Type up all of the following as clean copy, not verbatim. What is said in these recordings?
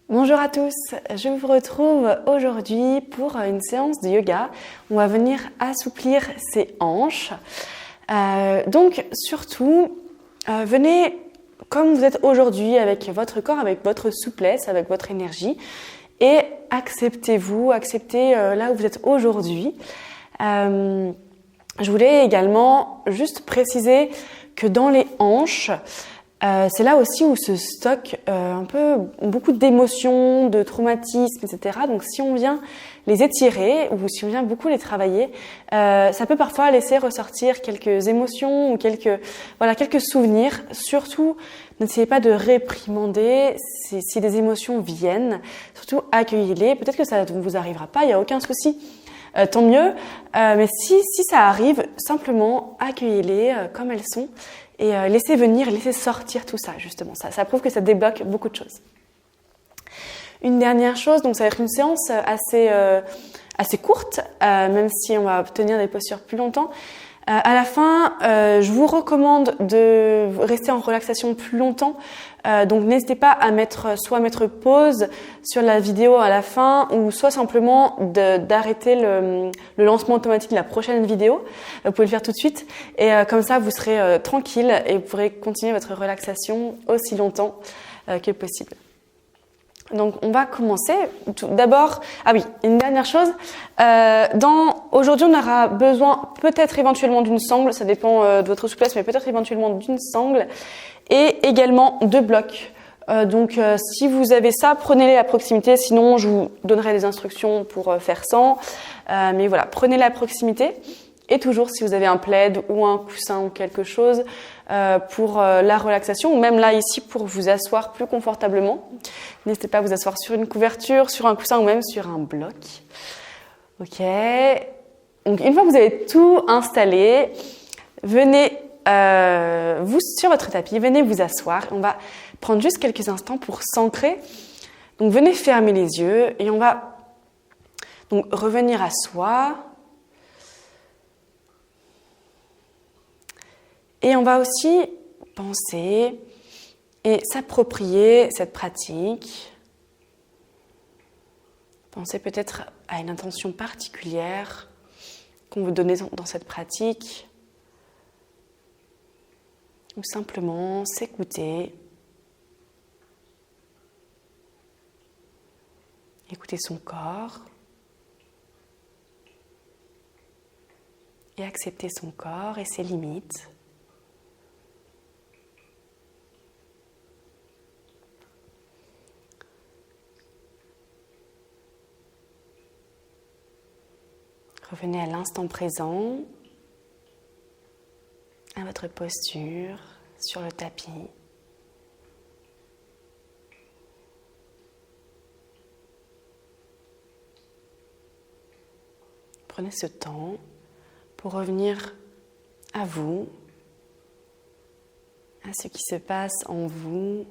Bonjour à tous, je vous retrouve aujourd'hui pour une séance de yoga. On va venir assouplir ses hanches. Donc surtout, venez comme vous êtes aujourd'hui avec votre corps, avec votre souplesse, avec votre énergie et acceptez-vous, acceptez là où vous êtes aujourd'hui. Je voulais également juste préciser que dans les hanches, c'est là aussi où se stockent beaucoup d'émotions, de traumatismes, etc. Donc si on vient les étirer ou si on vient beaucoup les travailler, ça peut parfois laisser ressortir quelques émotions ou quelques souvenirs. Surtout, n'essayez pas de réprimander si des émotions viennent. Surtout, accueillez-les. Peut-être que ça ne vous arrivera pas, il n'y a aucun souci. Tant mieux. Mais si ça arrive, simplement accueillez-les comme elles sont. Et laissez venir, laissez sortir tout ça, justement. Ça prouve que ça débloque beaucoup de choses. Une dernière chose, donc ça va être une séance assez courte, même si on va obtenir des postures plus longtemps. À la fin, je vous recommande de rester en relaxation plus longtemps. Donc n'hésitez pas à mettre pause sur la vidéo à la fin ou soit simplement d'arrêter le lancement automatique de la prochaine vidéo. Vous pouvez le faire tout de suite et comme ça vous serez tranquille et vous pourrez continuer votre relaxation aussi longtemps que possible. Donc on va commencer. D'abord, une dernière chose. Aujourd'hui, on aura besoin peut-être éventuellement d'une sangle, ça dépend de votre souplesse, mais peut-être éventuellement d'une sangle et également de blocs. Donc si vous avez ça, prenez-les à proximité. Sinon, je vous donnerai des instructions pour faire sans. Mais voilà, prenez-les à proximité. Et toujours, si vous avez un plaid ou un coussin ou quelque chose pour la relaxation, ou même là ici pour vous asseoir plus confortablement. N'hésitez pas à vous asseoir sur une couverture, sur un coussin ou même sur un bloc. Ok. Donc une fois que vous avez tout installé, venez vous sur votre tapis, venez vous asseoir. On va prendre juste quelques instants pour s'ancrer. Donc venez fermer les yeux et on va donc revenir à soi. Et on va aussi penser et s'approprier cette pratique. Pensez peut-être à une intention particulière qu'on veut donner dans cette pratique. Ou simplement s'écouter. Écouter son corps. Et accepter son corps et ses limites. Revenez à l'instant présent, à votre posture sur le tapis. Prenez ce temps pour revenir à vous, à ce qui se passe en vous,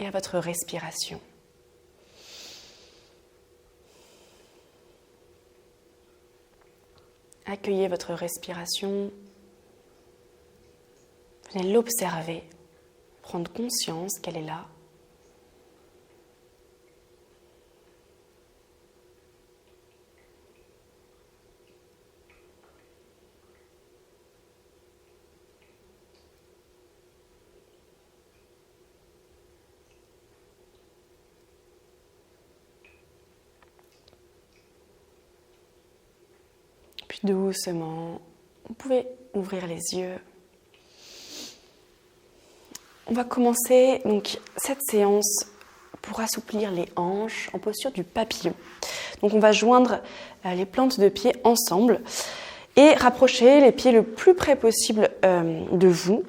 et à votre respiration. Accueillez votre respiration, venez l'observer, prendre conscience qu'elle est là. Puis doucement, vous pouvez ouvrir les yeux. On va commencer donc cette séance pour assouplir les hanches en posture du papillon. Donc on va joindre les plantes de pied ensemble et rapprocher les pieds le plus près possible de vous,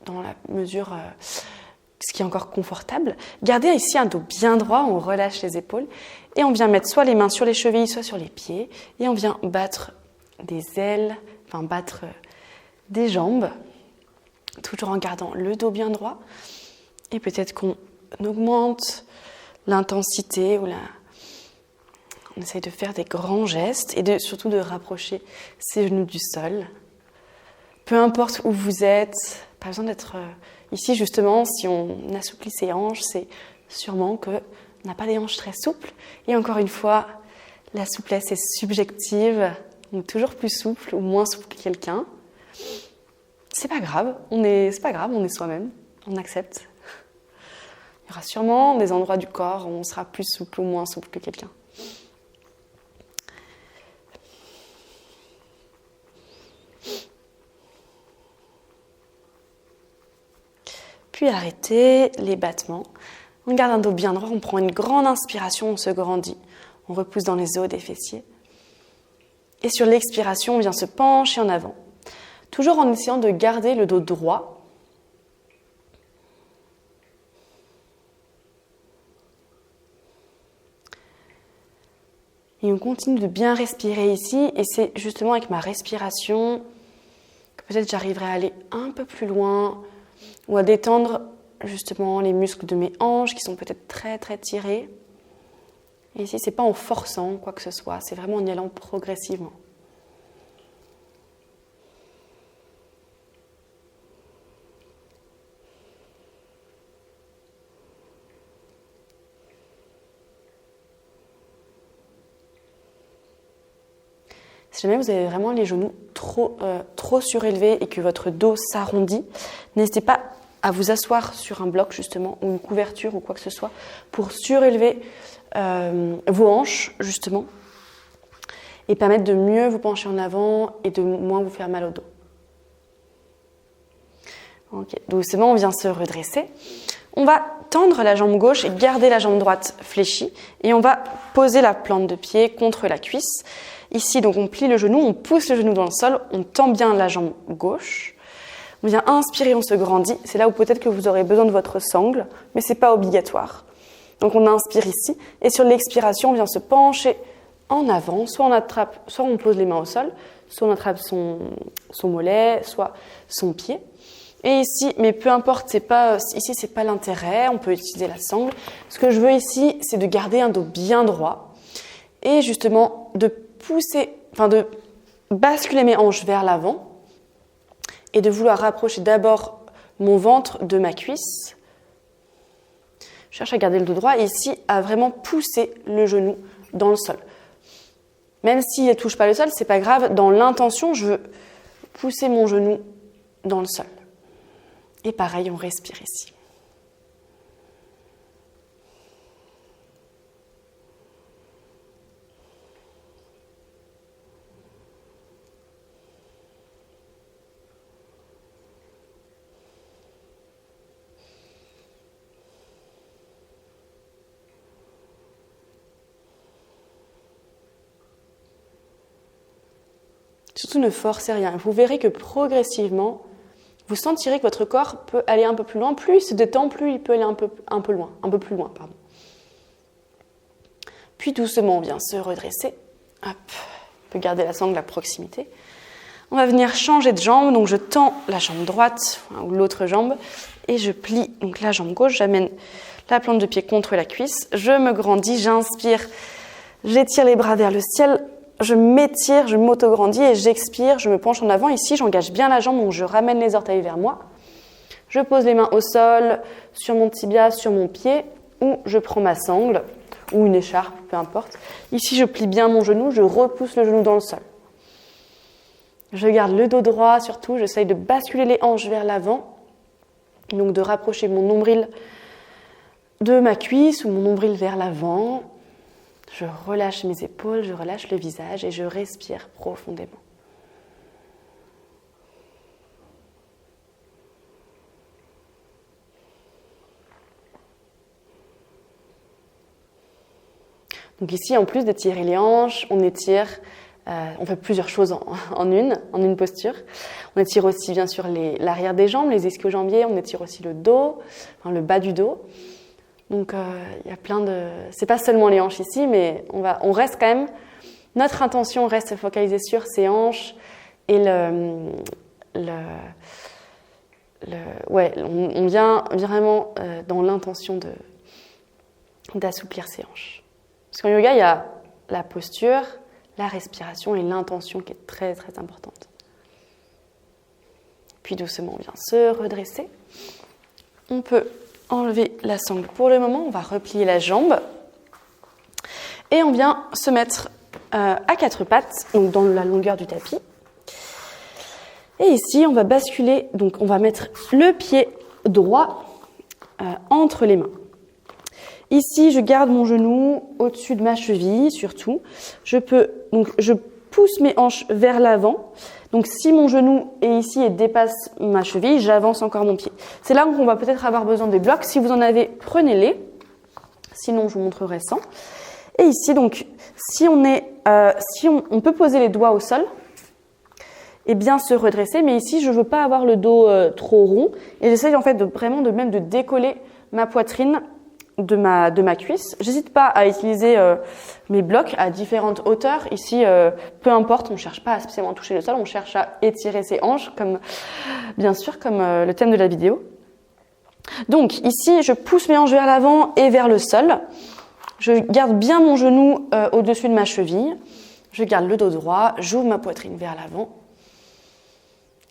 dans la mesure ce qui est encore confortable. Gardez ici un dos bien droit, on relâche les épaules et on vient mettre soit les mains sur les chevilles, soit sur les pieds et on vient battre des ailes, battre des jambes, toujours en gardant le dos bien droit. Et peut-être qu'on augmente l'intensité ou on essaye de faire des grands gestes et surtout de rapprocher ses genoux du sol. peu importe où vous êtes, pas besoin d'être ici justement, si on assouplit ses hanches, c'est sûrement qu'on n'a pas des hanches très souples. Et encore une fois, la souplesse est subjective, on est toujours plus souple ou moins souple que quelqu'un. C'est pas grave, on est soi-même, on accepte. Il y aura sûrement des endroits du corps où on sera plus souple ou moins souple que quelqu'un. Puis arrêtez les battements. On garde un dos bien droit, on prend une grande inspiration, on se grandit. On repousse dans les os des fessiers. Et sur l'expiration, on vient se pencher en avant. Toujours en essayant de garder le dos droit. Et on continue de bien respirer ici. Et c'est justement avec ma respiration que peut-être j'arriverai à aller un peu plus loin ou à détendre justement les muscles de mes hanches qui sont peut-être très très tirés. Et ici, c'est pas en forçant quoi que ce soit, c'est vraiment en y allant progressivement. Si jamais vous avez vraiment les genoux trop surélevés et que votre dos s'arrondit, n'hésitez pas à vous asseoir sur un bloc justement ou une couverture ou quoi que ce soit pour surélever vos hanches justement et permettre de mieux vous pencher en avant et de moins vous faire mal au dos. Ok, doucement on vient se redresser. On va tendre la jambe gauche et garder la jambe droite fléchie et on va poser la plante de pied contre la cuisse. Ici, donc on plie le genou, on pousse le genou dans le sol, on tend bien la jambe gauche. On vient inspirer, on se grandit. C'est là où peut-être que vous aurez besoin de votre sangle, mais ce n'est pas obligatoire. Donc on inspire ici et sur l'expiration, on vient se pencher en avant. Soit on pose les mains au sol, soit on attrape son mollet, soit son pied. Et ici, mais peu importe, ici c'est pas l'intérêt, on peut utiliser la sangle. Ce que je veux ici, c'est de garder un dos bien droit et justement de basculer mes hanches vers l'avant et de vouloir rapprocher d'abord mon ventre de ma cuisse. Je cherche à garder le dos droit et ici à vraiment pousser le genou dans le sol. Même s'il ne touche pas le sol, c'est pas grave. Dans l'intention, je veux pousser mon genou dans le sol. Et pareil, on respire ici. Surtout ne forcez rien. Vous verrez que progressivement, vous sentirez que votre corps peut aller un peu plus loin. Plus il se détend, plus il peut aller un peu plus loin. Puis doucement, on vient se redresser. Hop, on peut garder la sangle à proximité. On va venir changer de jambe. Donc je tends la jambe droite ou l'autre jambe et je plie donc la jambe gauche. J'amène la plante de pied contre la cuisse. Je me grandis, j'inspire, j'étire les bras vers le ciel. Je m'étire, je m'auto-grandis et j'expire, je me penche en avant. Ici, j'engage bien la jambe, donc je ramène les orteils vers moi. Je pose les mains au sol, sur mon tibia, sur mon pied, ou je prends ma sangle, ou une écharpe, peu importe. Ici, je plie bien mon genou, je repousse le genou dans le sol. Je garde le dos droit, surtout, j'essaye de basculer les hanches vers l'avant, donc de rapprocher mon nombril de ma cuisse ou mon nombril vers l'avant. Je relâche mes épaules, je relâche le visage et je respire profondément. Donc ici, en plus d'étirer les hanches, on étire, on fait plusieurs choses en une posture. On étire aussi bien sûr l'arrière des jambes, les ischio-jambiers, on étire aussi le dos, le bas du dos. Donc il y a plein de... C'est pas seulement les hanches ici, mais on reste quand même... Notre intention reste focalisée sur ces hanches et on vient vraiment dans l'intention d'assouplir ces hanches. Parce qu'en yoga, il y a la posture, la respiration et l'intention qui est très très importante. Puis doucement, on vient se redresser. On peut enlever la sangle pour le moment. On va replier la jambe. Et on vient se mettre à quatre pattes, donc dans la longueur du tapis. Et ici, on va basculer, donc on va mettre le pied droit entre les mains. Ici, je garde mon genou au-dessus de ma cheville, surtout. Je pousse mes hanches vers l'avant. Donc, si mon genou est ici et dépasse ma cheville, j'avance encore mon pied. C'est là où on va peut-être avoir besoin des blocs. Si vous en avez, prenez-les. Sinon, je vous montrerai sans. Et ici, donc, si on peut poser les doigts au sol et bien se redresser. Mais ici, je ne veux pas avoir le dos trop rond. Et j'essaye en fait de décoller ma poitrine de ma cuisse. J'hésite pas à utiliser mes blocs à différentes hauteurs. Ici, peu importe, on ne cherche pas à spécialement toucher le sol, on cherche à étirer ses hanches, bien sûr, comme le thème de la vidéo. Donc ici, je pousse mes hanches vers l'avant et vers le sol. Je garde bien mon genou au-dessus de ma cheville. Je garde le dos droit, j'ouvre ma poitrine vers l'avant.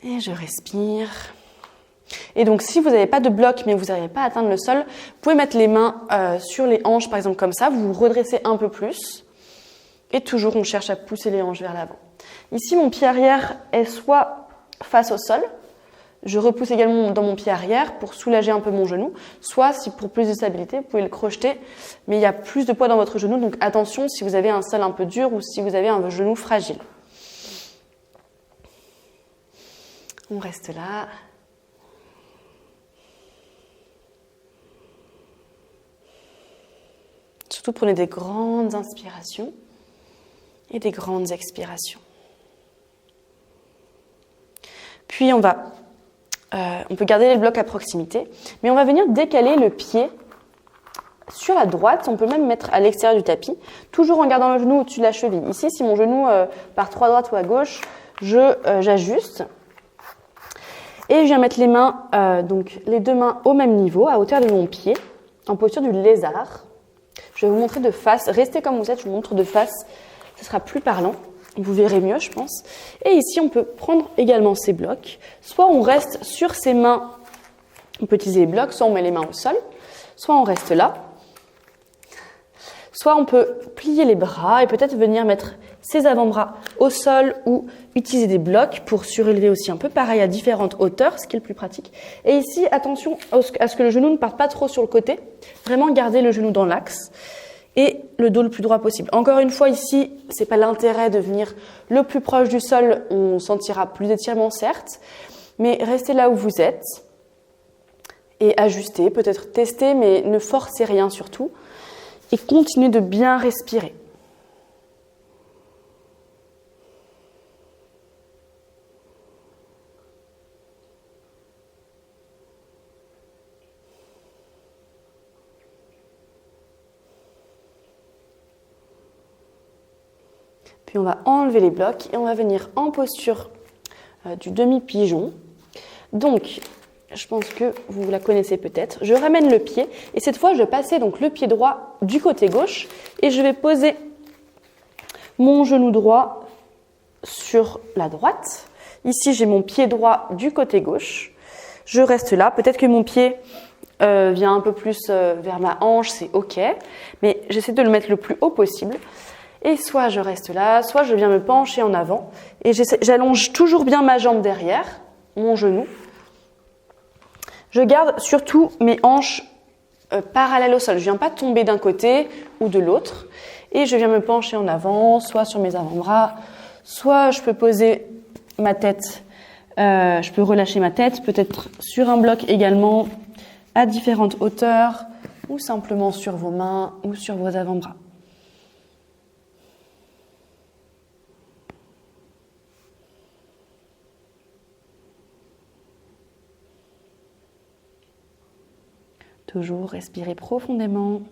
Et je respire. Et donc, si vous n'avez pas de bloc, mais vous n'arrivez pas à atteindre le sol, vous pouvez mettre les mains sur les hanches, par exemple comme ça. Vous vous redressez un peu plus. Et toujours, on cherche à pousser les hanches vers l'avant. Ici, mon pied arrière est soit face au sol. Je repousse également dans mon pied arrière pour soulager un peu mon genou. Soit, si pour plus de stabilité, vous pouvez le crocheter. Mais il y a plus de poids dans votre genou. Donc, attention si vous avez un sol un peu dur ou si vous avez un genou fragile. On reste là. Surtout prenez des grandes inspirations et des grandes expirations. Puis on peut garder les blocs à proximité, mais on va venir décaler le pied sur la droite. On peut même mettre à l'extérieur du tapis, toujours en gardant le genou au-dessus de la cheville. Ici, si mon genou part trop à droite ou à gauche, j'ajuste. Et je viens mettre les mains, donc les deux mains au même niveau, à hauteur de mon pied, en posture du lézard. Je vais vous montrer de face. Restez comme vous êtes, je vous montre de face. Ce sera plus parlant. Vous verrez mieux, je pense. Et ici, on peut prendre également ces blocs. Soit on reste sur ses mains, on peut utiliser les blocs, soit on met les mains au sol, soit on reste là. Soit on peut plier les bras et peut-être venir mettre ses avant-bras au sol ou utiliser des blocs pour surélever aussi un peu. Pareil à différentes hauteurs, ce qui est le plus pratique. Et ici, attention à ce que le genou ne parte pas trop sur le côté. Vraiment garder le genou dans l'axe et le dos le plus droit possible. Encore une fois, ici, c'est pas l'intérêt de venir le plus proche du sol. On sentira plus d'étirement, certes, mais restez là où vous êtes et ajustez, peut-être tester, mais ne forcez rien surtout. Et continuez de bien respirer. Puis on va enlever les blocs et on va venir en posture du demi-pigeon. Donc, je pense que vous la connaissez peut-être. Je ramène le pied et cette fois, je vais passer donc le pied droit du côté gauche et je vais poser mon genou droit sur la droite. Ici, j'ai mon pied droit du côté gauche. Je reste là. Peut-être que mon pied vient un peu plus vers ma hanche, c'est OK. Mais j'essaie de le mettre le plus haut possible. Et soit je reste là, soit je viens me pencher en avant. Et j'allonge toujours bien ma jambe derrière, mon genou. Je garde surtout mes hanches parallèles au sol. Je ne viens pas tomber d'un côté ou de l'autre. Et je viens me pencher en avant, soit sur mes avant-bras, soit je peux poser ma tête, je peux relâcher ma tête, peut-être sur un bloc également, à différentes hauteurs, ou simplement sur vos mains ou sur vos avant-bras. Toujours respirer profondément.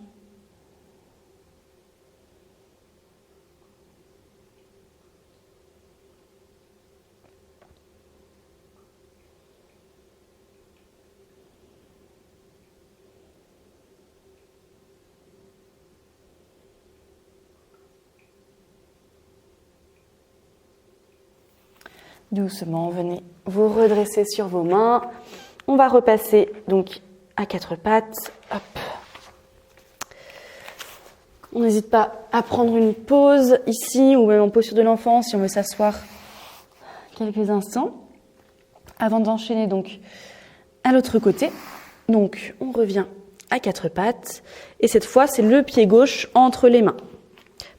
Doucement, venez vous redresser sur vos mains. On va repasser donc à 4 pattes. Hop. On n'hésite pas à prendre une pause ici ou même en posture de l'enfant si on veut s'asseoir quelques instants avant d'enchaîner donc à l'autre côté. Donc on revient à 4 pattes et cette fois c'est le pied gauche entre les mains.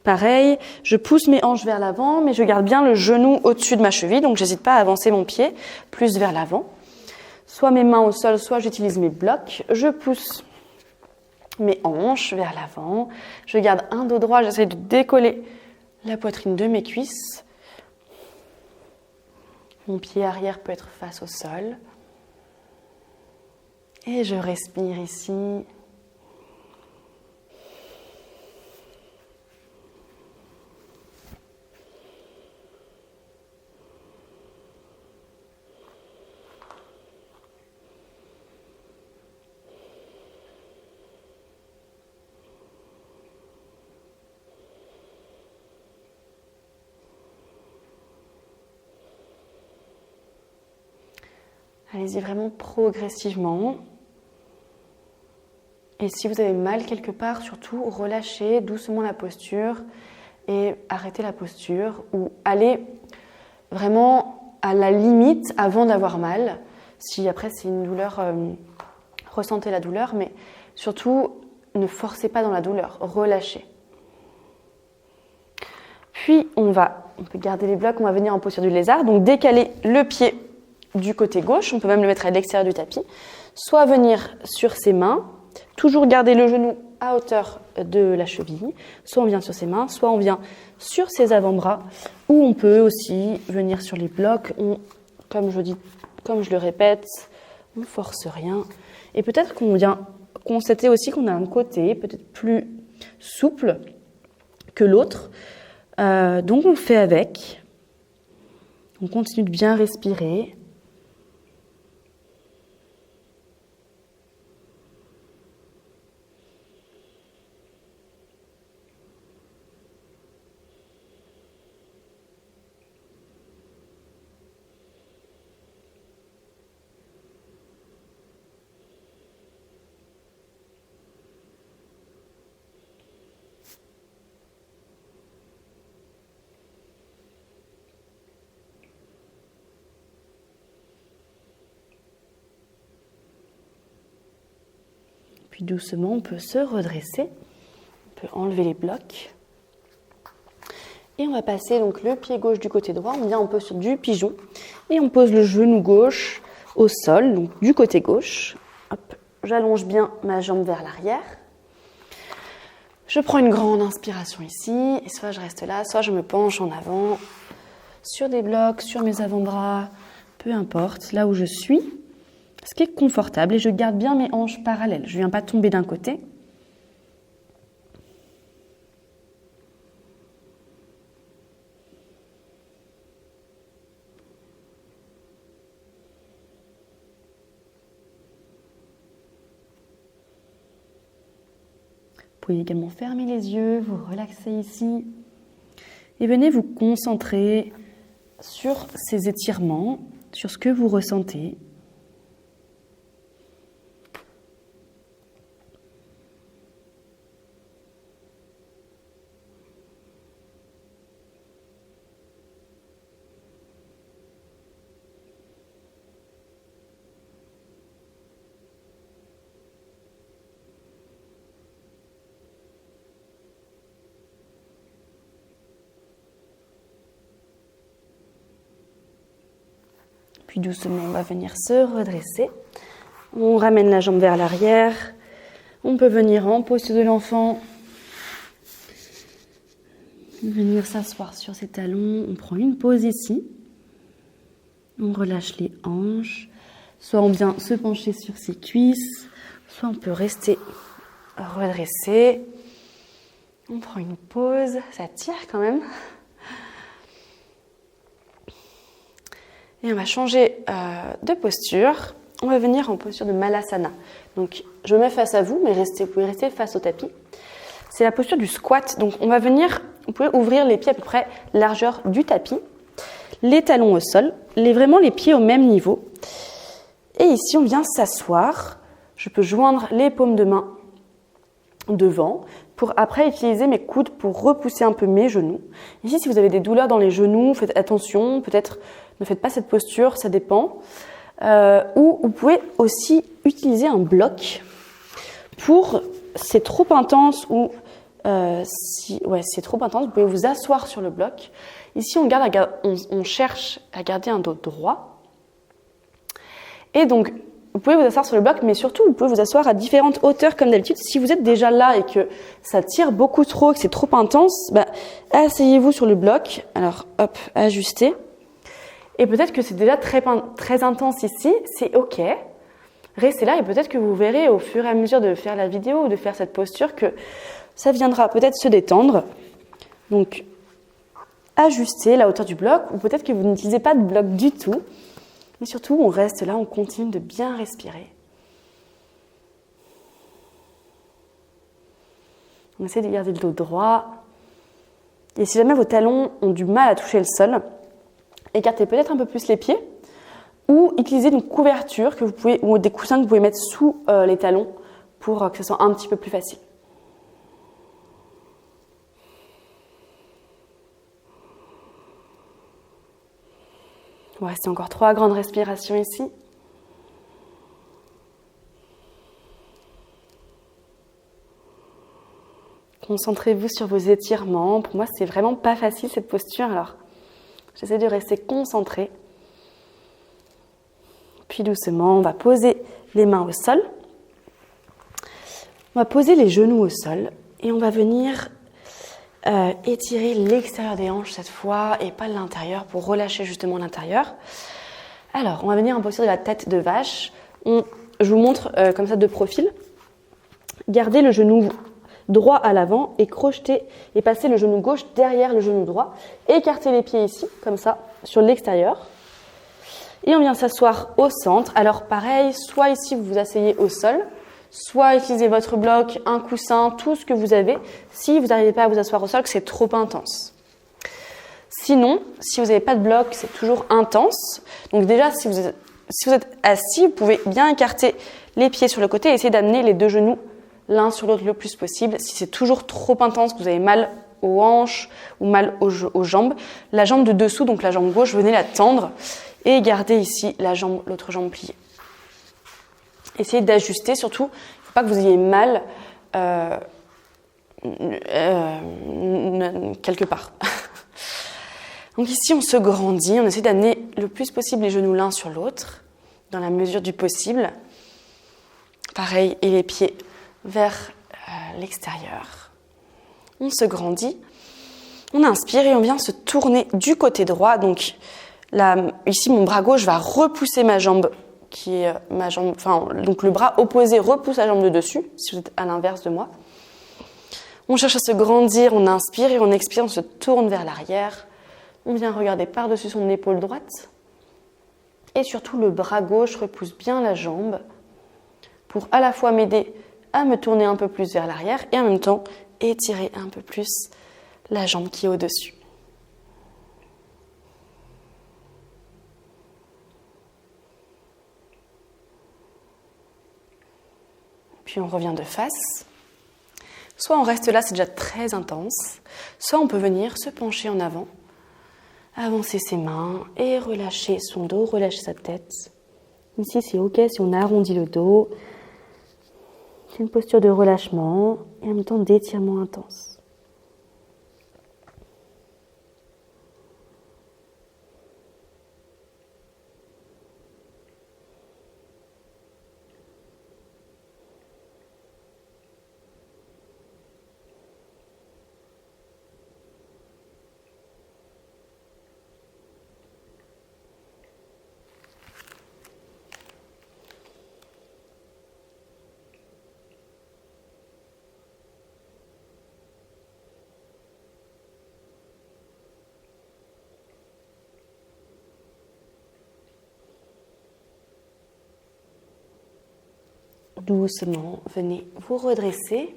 Pareil, je pousse mes hanches vers l'avant mais je garde bien le genou au-dessus de ma cheville, donc j'hésite pas à avancer mon pied plus vers l'avant. Soit mes mains au sol, soit j'utilise mes blocs. Je pousse mes hanches vers l'avant. Je garde un dos droit, j'essaie de décoller la poitrine de mes cuisses. Mon pied arrière peut être face au sol. Et je respire ici. Allez-y vraiment progressivement. Et si vous avez mal quelque part, surtout relâchez doucement la posture et arrêtez la posture ou allez vraiment à la limite avant d'avoir mal. Si après c'est une douleur, ressentez la douleur, mais surtout ne forcez pas dans la douleur, relâchez. Puis on peut garder les blocs, on va venir en posture du lézard, donc décaler le pied du côté gauche, on peut même le mettre à l'extérieur du tapis, soit venir sur ses mains, toujours garder le genou à hauteur de la cheville, soit on vient sur ses mains, soit on vient sur ses avant-bras, ou on peut aussi venir sur les blocs, comme je le répète, on ne force rien, et peut-être qu'on vient constater aussi qu'on a un côté peut-être plus souple que l'autre, donc on fait avec, on continue de bien respirer. Puis doucement, on peut se redresser, on peut enlever les blocs. Et on va passer donc le pied gauche du côté droit, on vient en posture du pigeon et on pose le genou gauche au sol, donc du côté gauche. Hop, j'allonge bien ma jambe vers l'arrière. Je prends une grande inspiration ici, et soit je reste là, soit je me penche en avant, sur des blocs, sur mes avant-bras, peu importe, là où je suis. Ce qui est confortable et je garde bien mes hanches parallèles. Je ne viens pas tomber d'un côté. Vous pouvez également fermer les yeux, vous relaxer ici et venez vous concentrer sur ces étirements, sur ce que vous ressentez. Puis doucement, on va venir se redresser. On ramène la jambe vers l'arrière. On peut venir en posture de l'enfant. Venir s'asseoir sur ses talons. On prend une pause ici. On relâche les hanches. Soit on vient se pencher sur ses cuisses. Soit on peut rester redressé. On prend une pause. Ça tire quand même. Et on va changer de posture. On va venir en posture de Malasana. Donc, je me mets face à vous, mais vous pouvez rester face au tapis. C'est la posture du squat. Donc, on va venir, vous pouvez ouvrir les pieds à peu près largeur du tapis. les talons au sol, vraiment les pieds au même niveau. Et ici, on vient s'asseoir. Je peux joindre les paumes de main devant pour après utiliser mes coudes pour repousser un peu mes genoux. Ici, si vous avez des douleurs dans les genoux, faites attention, peut-être ne faites pas cette posture, ça dépend. Ou vous pouvez aussi utiliser un bloc pour, c'est trop intense ou si c'est trop intense, vous pouvez vous asseoir sur le bloc. Ici, on cherche à garder un dos droit. Et donc, vous pouvez vous asseoir sur le bloc, mais surtout, vous pouvez vous asseoir à différentes hauteurs comme d'habitude. Si vous êtes déjà là et que ça tire beaucoup trop, que c'est trop intense, asseyez-vous sur le bloc. Alors, hop, ajustez. Et peut-être que c'est déjà très intense ici, c'est OK. Restez là et peut-être que vous verrez au fur et à mesure de faire la vidéo ou de faire cette posture que ça viendra peut-être se détendre. Donc, ajustez la hauteur du bloc ou peut-être que vous n'utilisez pas de bloc du tout. Mais surtout, on reste là, on continue de bien respirer. On essaie de garder le dos droit. Et si jamais vos talons ont du mal à toucher le sol, écartez peut-être un peu plus les pieds ou utilisez une couverture que vous pouvez, ou des coussins que vous pouvez mettre sous les talons pour que ce soit un petit peu plus facile. On va rester encore 3 grandes respirations ici. Concentrez-vous sur vos étirements. Pour moi, c'est vraiment pas facile cette posture, alors j'essaie de rester concentrée. Puis doucement, on va poser les mains au sol. On va poser les genoux au sol et on va venir étirer l'extérieur des hanches cette fois et pas l'intérieur pour relâcher justement l'intérieur. Alors, on va venir en posture de la tête de vache. Je vous montre comme ça de profil. Gardez le genou droit à l'avant et crochetez et passez le genou gauche derrière le genou droit. Écartez les pieds ici, comme ça, sur l'extérieur. Et on vient s'asseoir au centre. Alors pareil, soit ici vous vous asseyez au sol, soit utilisez votre bloc, un coussin, tout ce que vous avez, si vous n'arrivez pas à vous asseoir au sol, que c'est trop intense. Sinon, si vous n'avez pas de bloc, c'est toujours intense. Donc déjà, si vous êtes assis, vous pouvez bien écarter les pieds sur le côté et essayer d'amener les 2 genoux l'un sur l'autre le plus possible. Si c'est toujours trop intense, que vous avez mal aux hanches ou mal aux jambes, la jambe de dessous, donc la jambe gauche, venez la tendre et gardez ici l'autre jambe pliée. Essayez d'ajuster, surtout, il ne faut pas que vous ayez mal quelque part. Donc ici, on se grandit, on essaie d'amener le plus possible les genoux l'un sur l'autre, dans la mesure du possible. Pareil, et les pieds vers l'extérieur. On se grandit, on inspire et on vient se tourner du côté droit. Donc là, ici, mon bras gauche va repousser ma jambe, donc le bras opposé repousse la jambe de dessus, si vous êtes à l'inverse de moi. On cherche à se grandir, on inspire et on expire, on se tourne vers l'arrière. On vient regarder par-dessus son épaule droite. Et surtout, le bras gauche repousse bien la jambe pour à la fois m'aider à me tourner un peu plus vers l'arrière et en même temps étirer un peu plus la jambe qui est au-dessus. Puis on revient de face. Soit on reste là, c'est déjà très intense, soit on peut venir se pencher en avant, avancer ses mains et relâcher son dos, relâcher sa tête. Ici, c'est OK si on arrondit le dos. C'est une posture de relâchement et en même temps d'étirement intense. Doucement, venez vous redresser.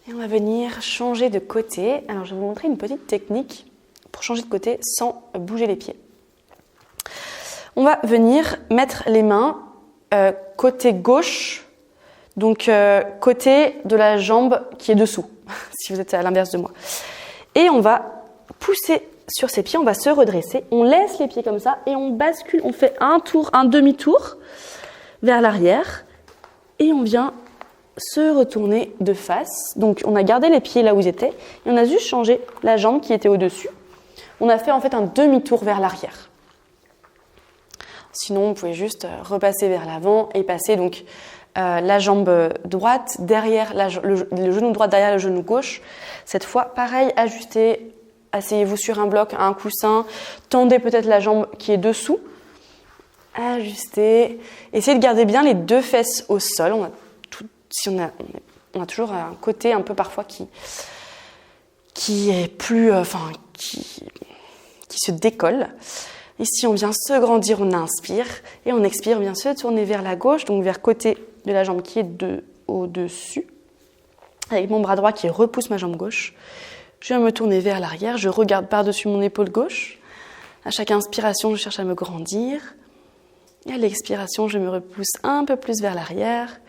Et on va venir changer de côté. Alors, je vais vous montrer une petite technique pour changer de côté sans bouger les pieds. On va venir mettre les mains côté gauche, donc côté de la jambe qui est dessous, si vous êtes à l'inverse de moi. Et on va pousser sur ses pieds, on va se redresser, on laisse les pieds comme ça et on bascule, on fait un demi-tour vers l'arrière et on vient se retourner de face. Donc on a gardé les pieds là où ils étaient et on a juste changé la jambe qui était au-dessus. On a fait en fait un demi-tour vers l'arrière. Sinon, vous pouvez juste repasser vers l'avant et passer donc la jambe droite derrière le genou droit derrière le genou gauche. Cette fois, pareil, ajustez, asseyez-vous sur un bloc, un coussin, tendez peut-être la jambe qui est dessous, ajustez. Essayez de garder bien les deux fesses au sol. On a toujours un côté un peu parfois qui est plus, qui se décolle. Ici, on vient se grandir, on inspire et on expire, on vient se tourner vers la gauche, donc vers côté de la jambe qui est au-dessus, avec mon bras droit qui repousse ma jambe gauche. Je viens me tourner vers l'arrière, je regarde par-dessus mon épaule gauche. À chaque inspiration, je cherche à me grandir. Et à l'expiration, je me repousse un peu plus vers l'arrière.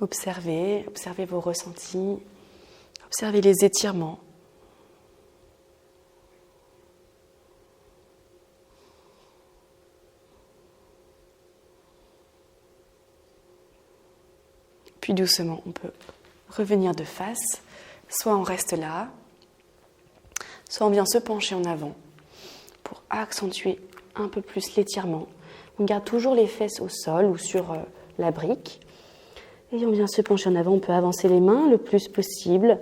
Observez vos ressentis, observez les étirements. Puis doucement, on peut revenir de face, soit on reste là, soit on vient se pencher en avant pour accentuer un peu plus l'étirement. On garde toujours les fesses au sol ou sur la brique. Et on vient se pencher en avant, on peut avancer les mains le plus possible.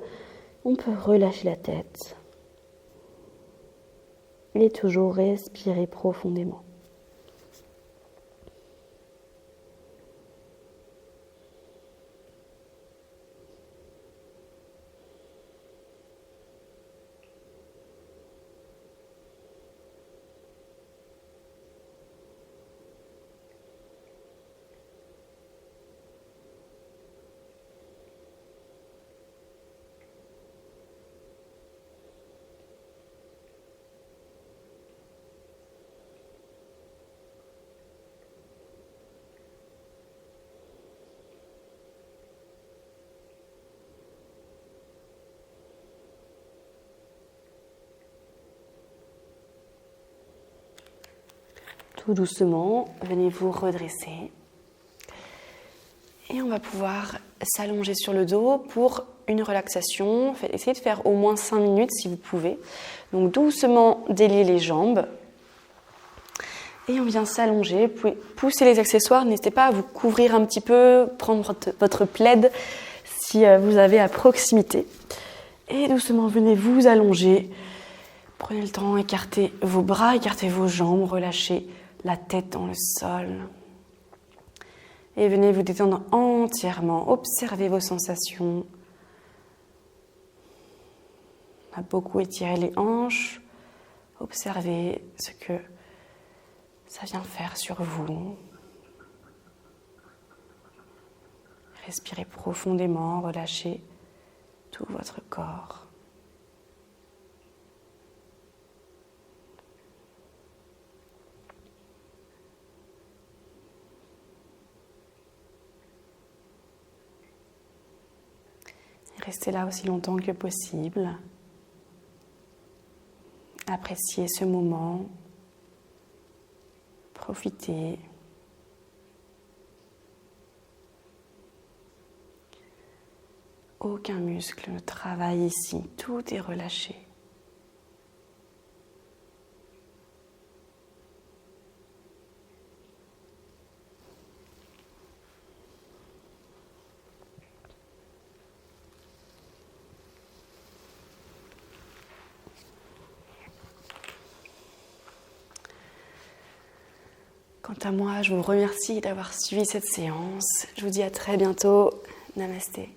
On peut relâcher la tête. Et toujours respirer profondément. Tout doucement, venez vous redresser. Et on va pouvoir s'allonger sur le dos pour une relaxation. Essayez de faire au moins 5 minutes si vous pouvez. Donc doucement délier les jambes. Et on vient s'allonger. Vous pouvez pousser les accessoires. N'hésitez pas à vous couvrir un petit peu, prendre votre plaid si vous avez à proximité. Et doucement, venez vous allonger. Prenez le temps, écartez vos bras, écartez vos jambes, relâchez la tête dans le sol. Et venez vous détendre entièrement. Observez vos sensations. On a beaucoup étiré les hanches. Observez ce que ça vient faire sur vous. Respirez profondément, relâchez tout votre corps. Restez là aussi longtemps que possible. Appréciez ce moment. Profitez. Aucun muscle ne travaille ici. Tout est relâché. Quant à moi, je vous remercie d'avoir suivi cette séance. Je vous dis à très bientôt. Namasté.